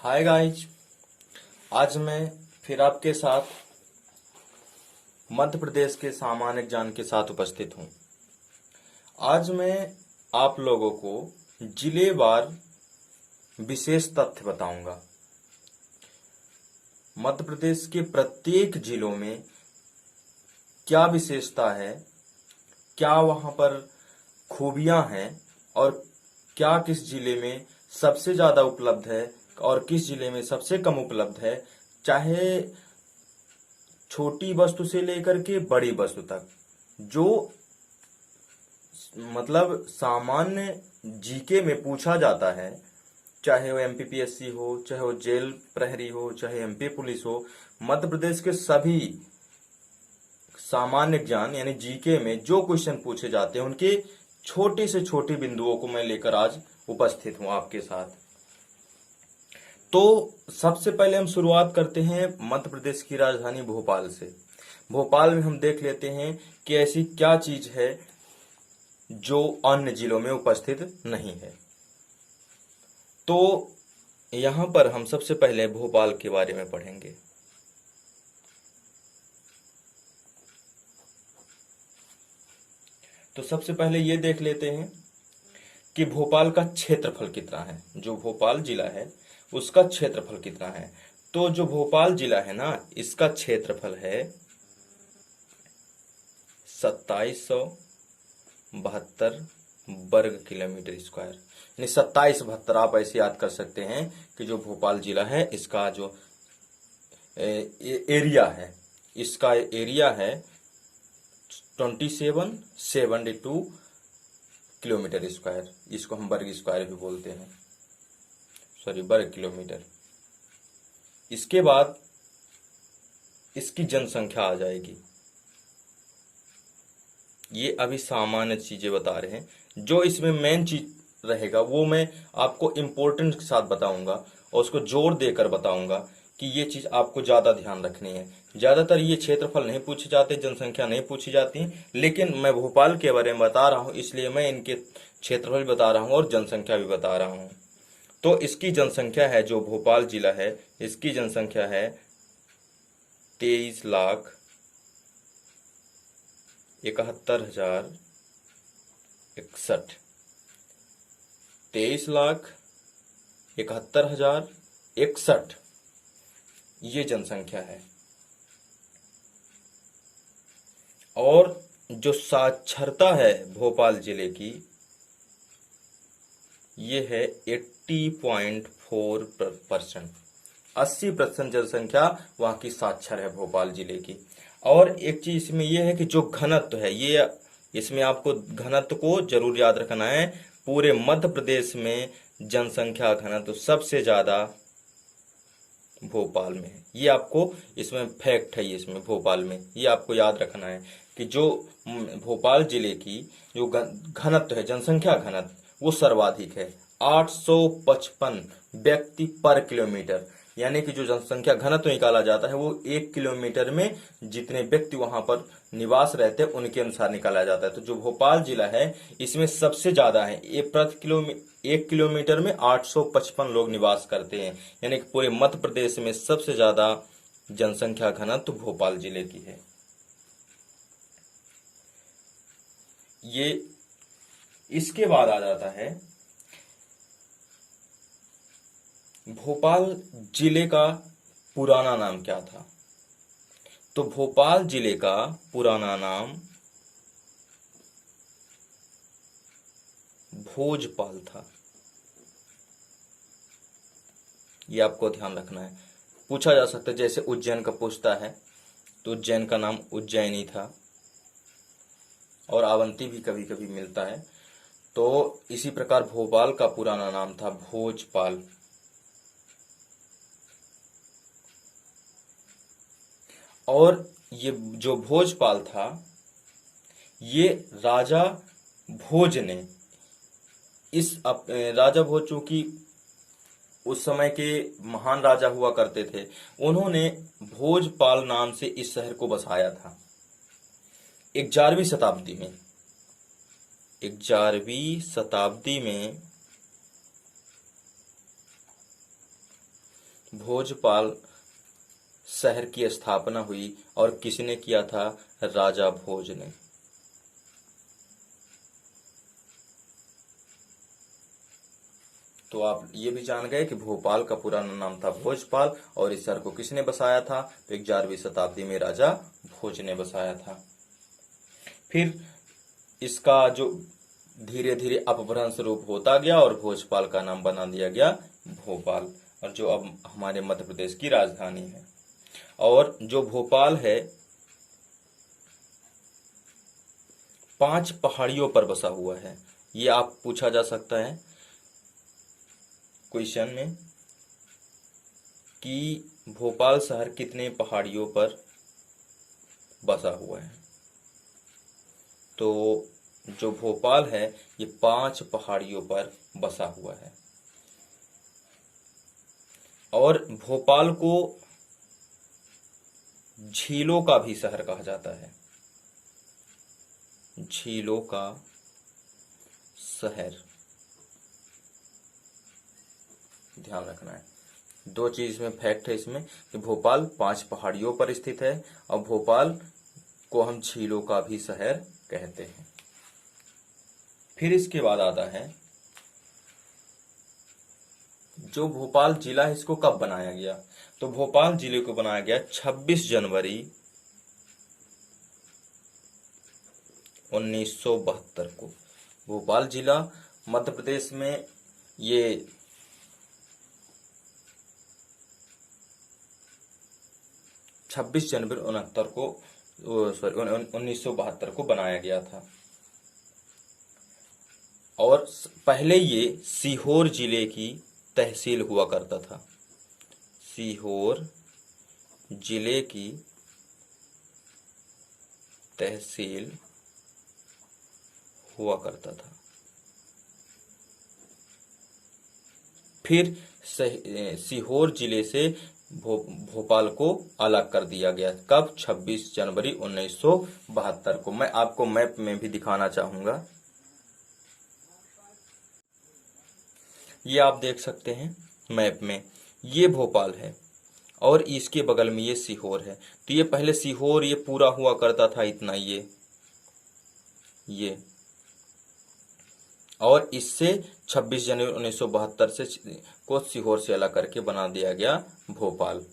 Hi guys. आज मैं फिर आपके साथ मध्य प्रदेश के सामान्य ज्ञान के साथ उपस्थित हूँ। आज मैं आप लोगों को जिलेवार विशेष तथ्य बताऊंगा। मध्य प्रदेश के प्रत्येक जिलों में क्या विशेषता है, क्या वहाँ पर खूबियाँ हैं और क्या किस जिले में सबसे ज़्यादा उपलब्ध है और किस जिले में सबसे कम उपलब्ध है, चाहे छोटी वस्तु से लेकर के बड़ी वस्तु तक। जो मतलब सामान्य जीके में पूछा जाता है, चाहे वो एमपीपीएससी हो, चाहे वो जेल प्रहरी हो, चाहे एमपी पुलिस हो, मध्य प्रदेश के सभी सामान्य ज्ञान यानी जीके में जो क्वेश्चन पूछे जाते हैं उनके छोटे से छोटे बिंदुओं को मैं लेकर आज उपस्थित हूं आपके साथ। तो सबसे पहले हम शुरुआत करते हैं मध्य प्रदेश की राजधानी भोपाल से। भोपाल में हम देख लेते हैं कि ऐसी क्या चीज है जो अन्य जिलों में उपस्थित नहीं है। तो यहां पर हम सबसे पहले भोपाल के बारे में पढ़ेंगे। तो सबसे पहले ये देख लेते हैं कि भोपाल का क्षेत्रफल कितना है। जो भोपाल जिला है उसका क्षेत्रफल कितना है। तो जो भोपाल जिला है ना, इसका क्षेत्रफल है 2772 वर्ग किलोमीटर स्क्वायर, यानी 2772। आप ऐसे याद कर सकते हैं कि जो भोपाल जिला है इसका जो एरिया है, इसका एरिया है 2772 किलोमीटर स्क्वायर। इसको हम वर्ग स्क्वायर भी बोलते हैं, सॉरी वर्ग किलोमीटर। इसके बाद इसकी जनसंख्या आ जाएगी। ये अभी सामान्य चीजें बता रहे हैं। जो इसमें मेन चीज रहेगा वो मैं आपको इम्पोर्टेंट के साथ बताऊंगा और उसको जोर देकर बताऊंगा कि ये चीज आपको ज्यादा ध्यान रखनी है। ज्यादातर ये क्षेत्रफल नहीं पूछे जाते, जनसंख्या नहीं पूछी जाती, लेकिन मैं भोपाल के बारे में बता रहा हूँ इसलिए मैं इनके क्षेत्रफल बता रहा हूँ और जनसंख्या भी बता रहा हूँ। तो इसकी जनसंख्या है, जो भोपाल जिला है इसकी जनसंख्या है 23,71,061। 23,71,061 ये जनसंख्या है। और जो साक्षरता है भोपाल जिले की ये है 80.4%। 80% जनसंख्या वहाँ की साक्षर है भोपाल जिले की। और एक चीज इसमें यह है कि जो घनत्व है, ये इसमें आपको घनत्व को जरूर याद रखना है। पूरे मध्य प्रदेश में जनसंख्या घनत्व सबसे ज्यादा भोपाल में है। ये आपको इसमें फैक्ट है, ये इसमें भोपाल में ये आपको याद रखना है कि जो भोपाल जिले की जो घनत्व है, जनसंख्या घनत्व, वो सर्वाधिक है। 855 व्यक्ति पर किलोमीटर, यानी कि जो जनसंख्या घनत्व निकाला जाता है वो 1 किलोमीटर में जितने व्यक्ति वहां पर निवास रहते हैं उनके अनुसार निकाला जाता है। तो जो भोपाल जिला है इसमें सबसे ज्यादा है। ये प्रति 1 किलोमीटर में 855 लोग निवास करते हैं, यानी कि पूरे मध्य प्रदेश में सबसे ज्यादा जनसंख्या घनत्व भोपाल जिले की है। ये इसके बाद आ जाता है भोपाल जिले का पुराना नाम क्या था। तो भोपाल जिले का पुराना नाम भोजपाल था। ये आपको ध्यान रखना है। पूछा जा सकता है, जैसे उज्जैन का पूछता है तो उज्जैन का नाम उज्जैनी था, और अवंती भी कभी कभी मिलता है। तो इसी प्रकार भोपाल का पुराना नाम था भोजपाल। और ये जो भोजपाल था ये राजा भोज ने राजा भोज चूंकि उस समय के महान राजा हुआ करते थे, उन्होंने भोजपाल नाम से इस शहर को बसाया था 11वीं शताब्दी में। 11वीं शताब्दी में भोजपाल शहर की स्थापना हुई और किसने किया था? राजा भोज ने। तो आप ये भी जान गए कि भोपाल का पुराना नाम था भोजपाल और इस शहर को किसने बसाया था? तो 11वीं शताब्दी में राजा भोज ने बसाया था। फिर इसका जो धीरे धीरे अपभ्रंश रूप होता गया और भोजपाल का नाम बना दिया गया भोपाल, और जो अब हमारे मध्य प्रदेश की राजधानी है। और जो भोपाल है 5 पहाड़ियों पर बसा हुआ है। ये आप पूछा जा सकता है क्वेश्चन में कि भोपाल शहर कितने पहाड़ियों पर बसा हुआ है। तो जो भोपाल है ये 5 पहाड़ियों पर बसा हुआ है। और भोपाल को झीलों का भी शहर कहा जाता है। झीलों का शहर, ध्यान रखना है। 2 चीज में फैक्ट है इसमें कि भोपाल 5 पहाड़ियों पर स्थित है और भोपाल को हम झीलों का भी शहर कहते हैं। फिर इसके बाद आता है जो भोपाल जिला है इसको कब बनाया गया? तो भोपाल जिले को बनाया गया 26 जनवरी 1972 को। भोपाल जिला मध्य प्रदेश में ये 26 जनवरी 1972 को बनाया गया था। और पहले ये सीहोर जिले की तहसील हुआ करता था। सीहोर जिले की तहसील हुआ करता था। फिर सीहोर जिले से भोपाल को अलग कर दिया गया। कब? 26 जनवरी 1972 को। मैं आपको मैप में भी दिखाना चाहूंगा। ये आप देख सकते हैं मैप में, ये भोपाल है और इसके बगल में ये सीहोर है। तो ये पहले सीहोर ये पूरा हुआ करता था इतना, ये और इससे 26 जनवरी 1972 से को सीहोर से अलग करके बना दिया गया भोपाल।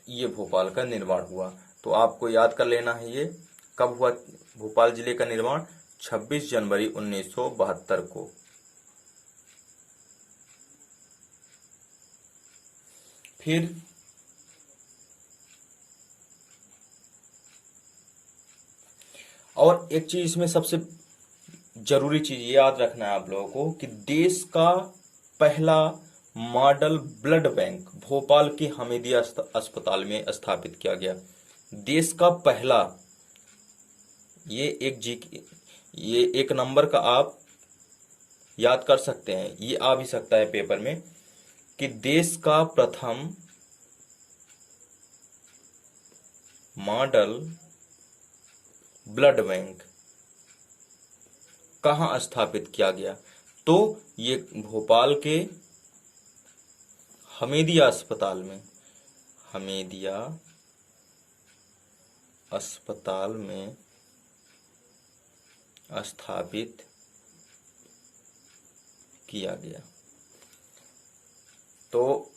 ये भोपाल का निर्माण हुआ। तो आपको याद कर लेना है ये कब हुआ भोपाल जिले का निर्माण? 26 जनवरी 1972 को। फिर और एक चीज इसमें सबसे जरूरी चीज ये याद रखना है आप लोगों को कि देश का पहला मॉडल ब्लड बैंक भोपाल के हमीदिया अस्पताल में स्थापित किया गया। देश का पहला, ये एक नंबर का आप याद कर सकते हैं, ये आ भी सकता है पेपर में कि देश का प्रथम मॉडल ब्लड बैंक कहां स्थापित किया गया? तो ये भोपाल के हमीदिया अस्पताल में, हमीदिया अस्पताल में स्थापित किया गया। तो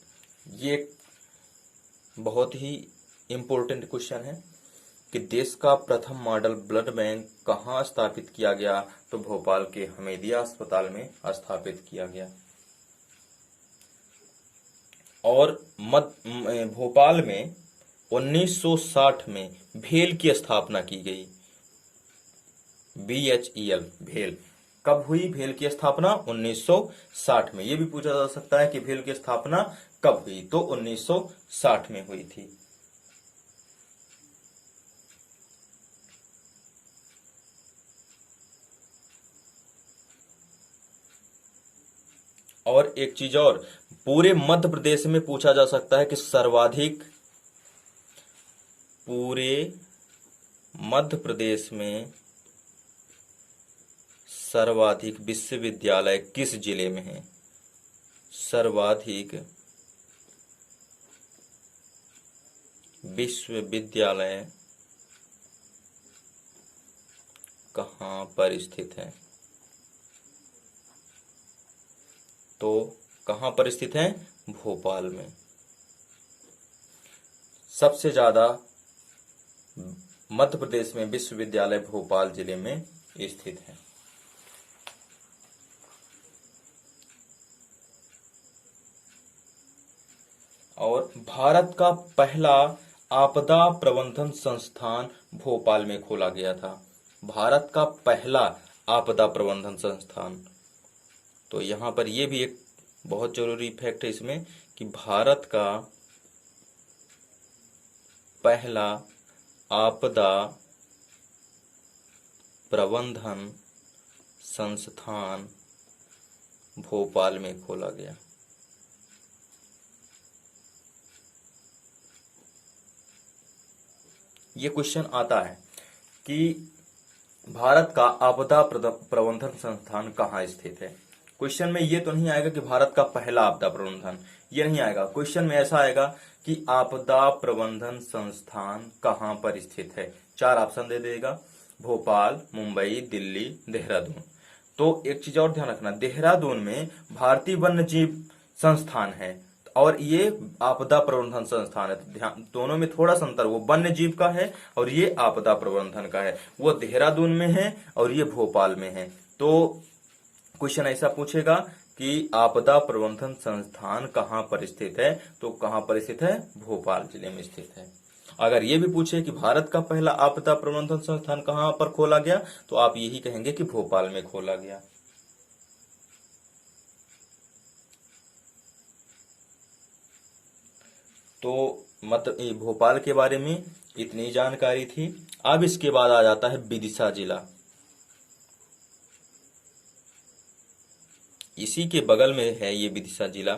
ये बहुत ही इंपॉर्टेंट क्वेश्चन है कि देश का प्रथम मॉडल ब्लड बैंक कहाँ स्थापित किया गया? तो भोपाल के हमीदिया अस्पताल में स्थापित किया गया। और भोपाल में 1960 में भेल की स्थापना की गई। BHEL, भेल। कब हुई भेल की स्थापना? 1960 में। यह भी पूछा जा सकता है कि भेल की स्थापना कब हुई? तो 1960 में हुई थी। और एक चीज और, पूरे मध्य प्रदेश में पूछा जा सकता है कि पूरे मध्य प्रदेश में सर्वाधिक विश्वविद्यालय किस जिले में है? सर्वाधिक विश्वविद्यालय कहाँ पर स्थित है? तो कहाँ पर स्थित है? भोपाल में। सबसे ज्यादा मध्य प्रदेश में विश्वविद्यालय भोपाल जिले में स्थित है। और भारत का पहला आपदा प्रबंधन संस्थान भोपाल में खोला गया था। भारत का पहला आपदा प्रबंधन संस्थान। तो यहाँ पर यह भी एक बहुत जरूरी फैक्ट है इसमें कि भारत का पहला आपदा प्रबंधन संस्थान भोपाल में खोला गया। ये क्वेश्चन आता है कि भारत का आपदा प्रबंधन संस्थान कहाँ स्थित है। क्वेश्चन में ये तो नहीं आएगा कि भारत का पहला आपदा प्रबंधन, ये नहीं आएगा। क्वेश्चन में ऐसा आएगा कि आपदा प्रबंधन संस्थान कहाँ पर स्थित है। 4 ऑप्शन दे देगा, भोपाल, मुंबई, दिल्ली, देहरादून। तो एक चीज और ध्यान रखना, देहरादून में भारतीय वन्य जीव संस्थान है और ये आपदा प्रबंधन संस्थान है। ध्यान, दोनों में थोड़ा सा अंतर, वो वन्य जीव का है और ये आपदा प्रबंधन का है। वो देहरादून में है और ये भोपाल में है। तो क्वेश्चन ऐसा पूछेगा कि आपदा प्रबंधन संस्थान कहाँ पर स्थित है, तो कहाँ पर स्थित है? भोपाल जिले में स्थित है। अगर ये भी पूछे कि भारत का पहला आपदा प्रबंधन संस्थान कहाँ पर खोला गया, तो आप यही कहेंगे कि भोपाल में खोला गया। तो मतलब भोपाल के बारे में इतनी जानकारी थी। अब इसके बाद आ जाता है विदिशा जिला। इसी के बगल में है ये विदिशा जिला,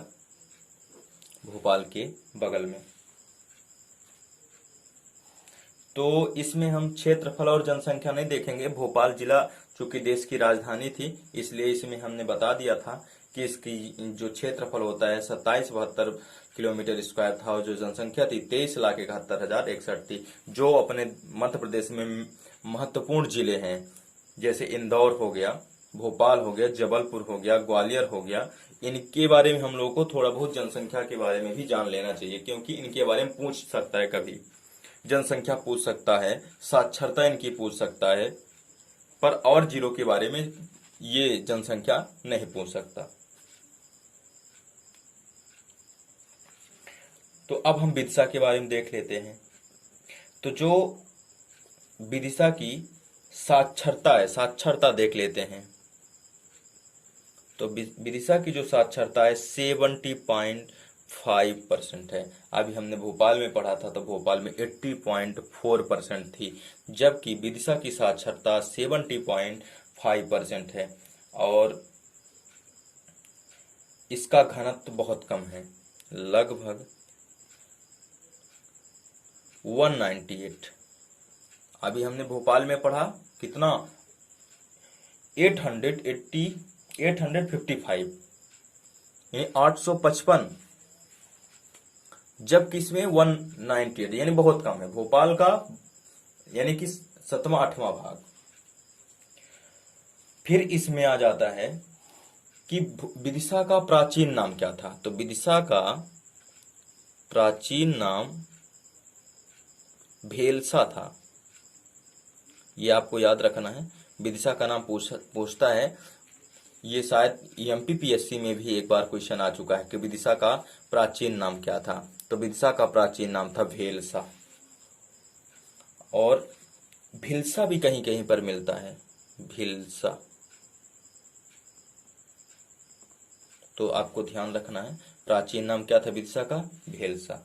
भोपाल के बगल में। तो इसमें हम क्षेत्रफल और जनसंख्या नहीं देखेंगे। भोपाल जिला चूंकि देश की राजधानी थी, इसलिए इसमें हमने बता दिया था कि इसकी जो क्षेत्रफल होता है 2772 किलोमीटर स्क्वायर था और जो जनसंख्या थी 23,71,061 थी। जो अपने मध्य प्रदेश में महत्वपूर्ण जिले हैं, जैसे इंदौर हो गया, भोपाल हो गया, जबलपुर हो गया, ग्वालियर हो गया, इनके बारे में हम लोगों को थोड़ा बहुत जनसंख्या के बारे में भी जान लेना चाहिए, क्योंकि इनके बारे में पूछ सकता है कभी। जनसंख्या पूछ सकता है, साक्षरता इनकी पूछ सकता है, पर और जिलों के बारे में ये जनसंख्या नहीं पूछ सकता। तो अब हम विदिशा के बारे में देख लेते हैं। तो जो विदिशा की साक्षरता है, साक्षरता देख लेते हैं। तो विदिशा की जो साक्षरता है 70.5% है। अभी हमने भोपाल में पढ़ा था तो भोपाल में 80.4% थी, जबकि विदिशा की साक्षरता 70.5% है और इसका घनत्व बहुत कम है, लगभग 198। अभी हमने भोपाल में पढ़ा कितना, 855, यानी 855, जबकि इसमें 198 यानी बहुत कम है। भोपाल का यानी कि 7वां 8वां भाग। फिर इसमें आ जाता है कि विदिशा का प्राचीन नाम क्या था। तो विदिशा का प्राचीन नाम भेलसा था, ये आपको याद रखना है। विदिशा का नाम पूछता है, ये शायद एमपीपीएससी में भी एक बार क्वेश्चन आ चुका है कि विदिशा का प्राचीन नाम क्या था। तो विदिशा का प्राचीन नाम था भेलसा। और भिलसा भी कहीं कहीं पर मिलता है, भिलसा। तो आपको ध्यान रखना है, प्राचीन नाम क्या था विदिशा का? भेलसा।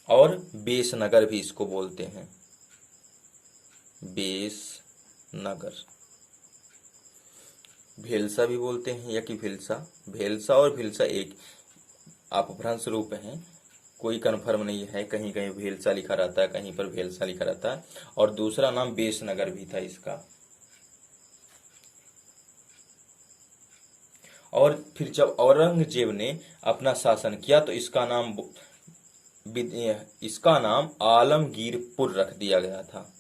और बेसनगर भी इसको बोलते हैं, बेसनगर। भेलसा भी बोलते हैं या कि भिलसा। भेलसा और भिलसा एक अपभ्रंश रूप हैं, कोई कन्फर्म नहीं है। कहीं कहीं भेलसा लिखा रहता है, कहीं पर भेलसा लिखा रहता है। और दूसरा नाम बेसनगर भी था इसका। और फिर जब औरंगजेब ने अपना शासन किया तो इसका नाम आलमगीरपुर रख दिया गया था।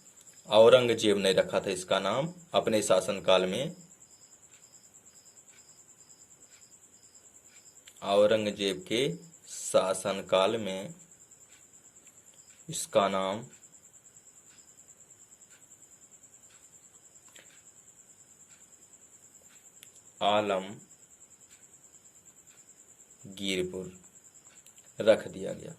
औरंगजेब ने रखा था इसका नाम अपने शासनकाल में। औरंगजेब के शासनकाल में इसका नाम आलमगीरपुर रख दिया गया।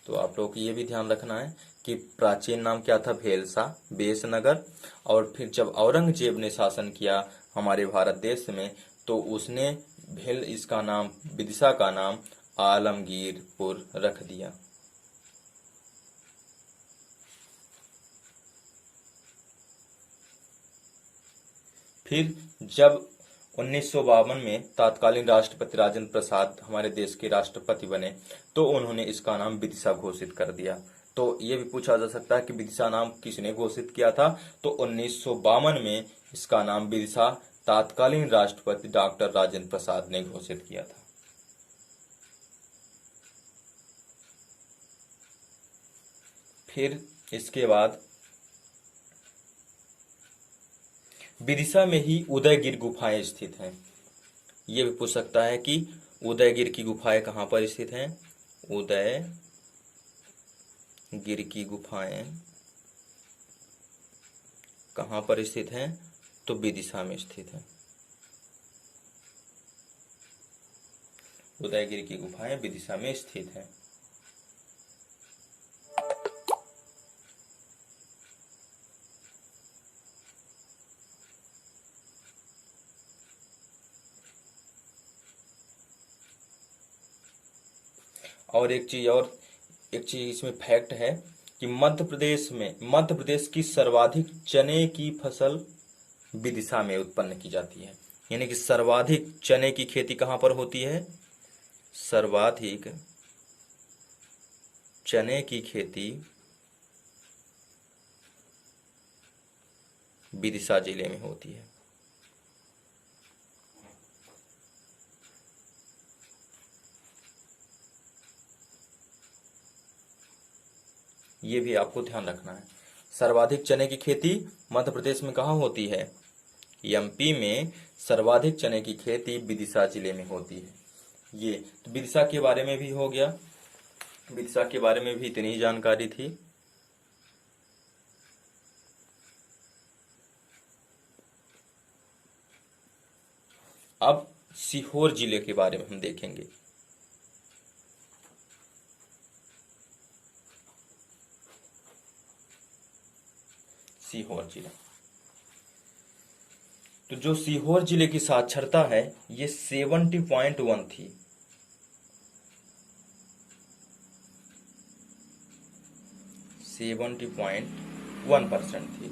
तो आप लोग को ये भी ध्यान रखना है कि प्राचीन नाम क्या था, भेलसा बेसनगर। और फिर जब औरंगजेब ने शासन किया हमारे भारत देश में तो उसने इसका नाम, विदिशा का नाम आलमगीरपुर रख दिया। फिर जब 1952 में तत्कालीन राष्ट्रपति राजेंद्र प्रसाद हमारे देश के राष्ट्रपति बने तो उन्होंने इसका नाम विदिशा घोषित कर दिया। तो ये भी पूछा जा सकता है कि विदिशा नाम किसने घोषित किया था, तो 1952 में इसका नाम विदिशा तत्कालीन राष्ट्रपति डॉक्टर राजेंद्र प्रसाद ने घोषित किया था। फिर इसके बाद विदिशा में ही उदयगिर गुफाएं स्थित हैं। ये भी पूछ सकता है कि उदयगिर की गुफाएं कहाँ पर स्थित हैं। उदयगिर की गुफाएं कहाँ पर स्थित हैं, तो विदिशा में स्थित है। उदयगिर की गुफाएं विदिशा में स्थित है। और एक चीज इसमें फैक्ट है कि मध्य प्रदेश की सर्वाधिक चने की फसल विदिशा में उत्पन्न की जाती है। यानी कि सर्वाधिक चने की खेती कहाँ पर होती है, सर्वाधिक चने की खेती विदिशा जिले में होती है। ये भी आपको ध्यान रखना है। सर्वाधिक चने की खेती मध्य प्रदेश में कहाँ होती है, एमपी में सर्वाधिक चने की खेती विदिशा जिले में होती है। ये तो विदिशा के बारे में भी हो गया। विदिशा के बारे में भी इतनी ही जानकारी थी। अब सीहोर जिले के बारे में हम देखेंगे। सीहोर जिला, तो जो सीहोर जिले की साक्षरता है ये 70.1 थी। 70.1% थी।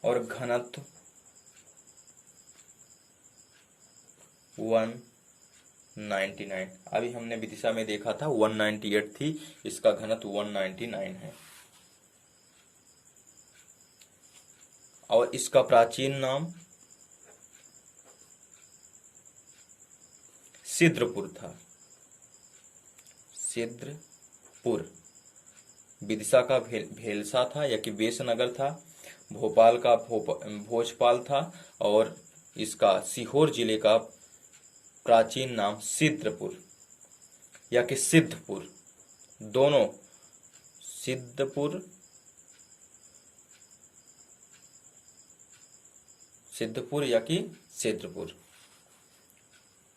और घनत्व 199। अभी हमने विदिशा में देखा था 198 थी, इसका घनत्व 199 है। और इसका प्राचीन नाम सिद्रपुर था। सिद्रपुर विदिशा का भेलसा था या कि बेसनगर था। भोपाल का भोजपाल था। और इसका सीहोर जिले का प्राचीन नाम सिद्रपुर या कि सिद्धपुर, दोनों सिद्धपुर या कि सिद्धपुर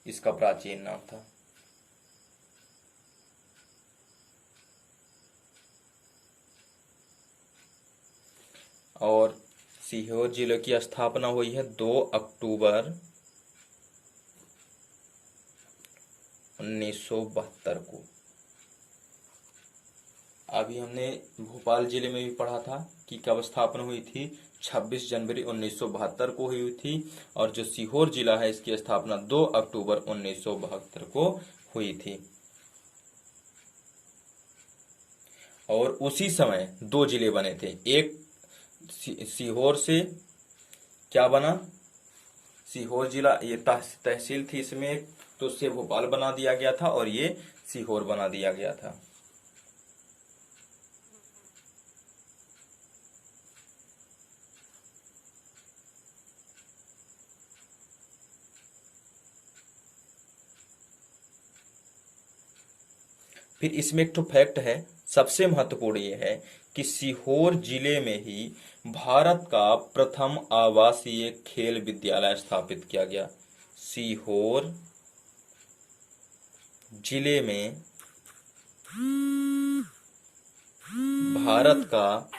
इसका प्राचीन नाम था। और सीहोर जिले की स्थापना हुई है 2 अक्टूबर 1972 को। अभी हमने भोपाल जिले में भी पढ़ा था कि कब स्थापना हुई थी, 26 जनवरी 1972 को हुई थी। और जो सीहोर जिला है इसकी स्थापना 2 अक्टूबर 1972 को हुई थी। और उसी समय दो जिले बने थे। एक सीहोर से क्या बना, सीहोर जिला, ये तहसील थी इसमें एक, तो उससे भोपाल बना दिया गया था और ये सीहोर बना दिया गया था। फिर इसमें एक तो फैक्ट है, सबसे महत्वपूर्ण ये है कि सीहोर जिले में ही भारत का प्रथम आवासीय खेल विद्यालय स्थापित किया गया। सीहोर जिले में भारत का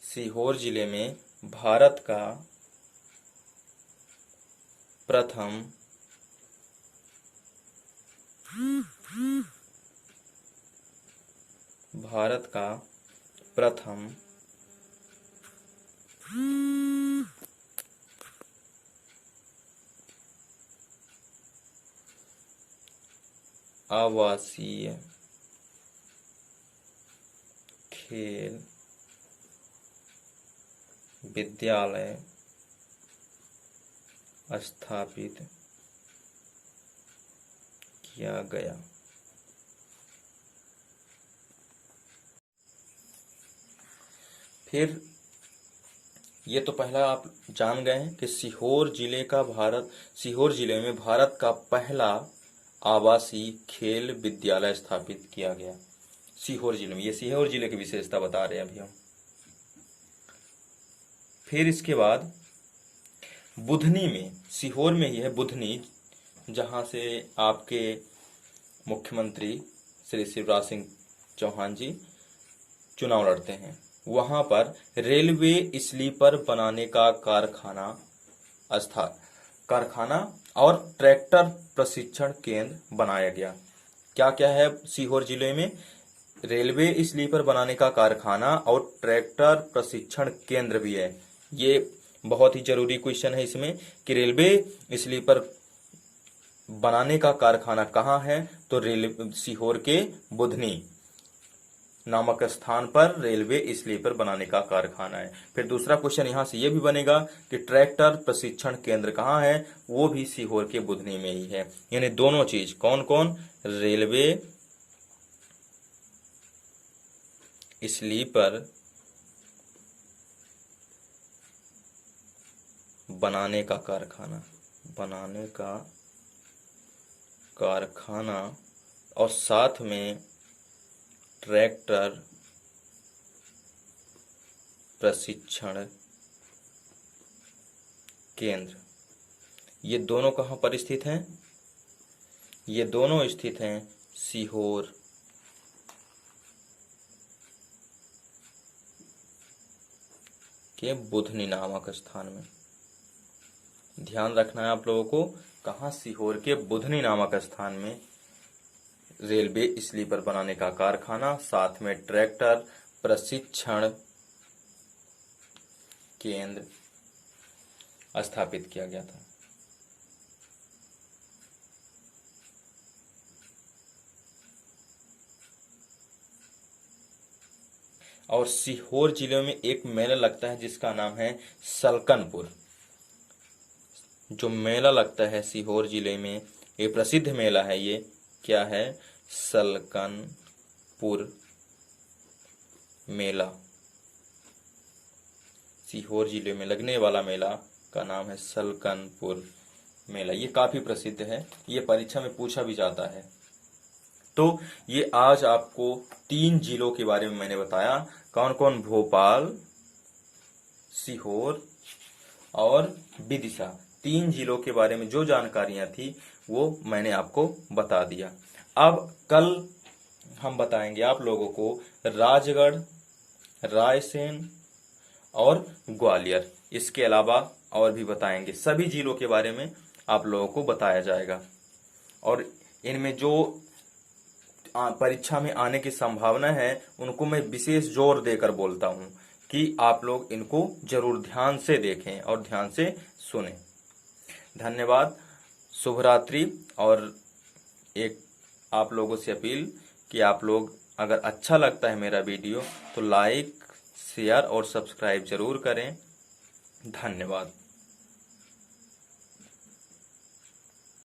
सीहोर जिले में भारत का प्रथम आवासीय खेल विद्यालय स्थापित किया गया। फिर ये तो पहला आप जान गए हैं कि सीहोर जिले में भारत का पहला आवासीय खेल विद्यालय स्थापित किया गया सीहोर जिले में। ये सीहोर जिले की विशेषता बता रहे हैं अभी हम। फिर इसके बाद बुधनी में, सीहोर में ही है बुधनी, जहां से आपके मुख्यमंत्री श्री शिवराज सिंह चौहान जी चुनाव लड़ते हैं। वहां पर रेलवे स्लीपर बनाने का कारखाना और ट्रैक्टर प्रशिक्षण केंद्र बनाया गया। क्या क्या है सीहोर जिले में? रेलवे स्लीपर बनाने का कारखाना और ट्रैक्टर प्रशिक्षण केंद्र भी है। ये बहुत ही जरूरी क्वेश्चन है इसमें कि रेलवे स्लीपर बनाने का कारखाना कहाँ है, तो सीहोर के बुधनी नामक स्थान पर रेलवे स्लीपर बनाने का कारखाना है। फिर दूसरा क्वेश्चन यहां से ये भी बनेगा कि ट्रैक्टर प्रशिक्षण केंद्र कहाँ है, वो भी सीहोर के बुधनी में ही है। यानी दोनों चीज कौन कौन, रेलवे स्लीपर बनाने का कारखाना और साथ में ट्रैक्टर प्रशिक्षण केंद्र, ये दोनों कहाँ पर स्थित हैं? ये दोनों स्थित हैं सीहोर के बुधनी नामक स्थान में। ध्यान रखना है आप लोगों को, कहाँ? सीहोर के बुधनी नामक स्थान में रेलवे स्लीपर बनाने का कारखाना, साथ में ट्रैक्टर प्रशिक्षण केंद्र स्थापित किया गया था। और सीहोर जिले में एक मेला लगता है जिसका नाम है सलकनपुर। जो मेला लगता है सीहोर जिले में, ये प्रसिद्ध मेला है। ये क्या है? सलकनपुर मेला। सीहोर जिले में लगने वाला मेला का नाम है सलकनपुर मेला। ये काफी प्रसिद्ध है, ये परीक्षा में पूछा भी जाता है। तो ये आज आपको 3 जिलों के बारे में मैंने बताया। कौन कौन? भोपाल, सीहोर और विदिशा। 3 जिलों के बारे में जो जानकारियां थी वो मैंने आपको बता दिया। अब कल हम बताएंगे आप लोगों को राजगढ़, रायसेन और ग्वालियर। इसके अलावा और भी बताएंगे। सभी जिलों के बारे में आप लोगों को बताया जाएगा और इनमें जो परीक्षा में आने की संभावना है उनको मैं विशेष जोर देकर बोलता हूं कि आप लोग इनको जरूर ध्यान से देखें और ध्यान से सुनें। धन्यवाद। शुभ रात्रि। और एक आप लोगों से अपील कि आप लोग अगर अच्छा लगता है मेरा वीडियो तो लाइक, शेयर और सब्सक्राइब जरूर करें। धन्यवाद।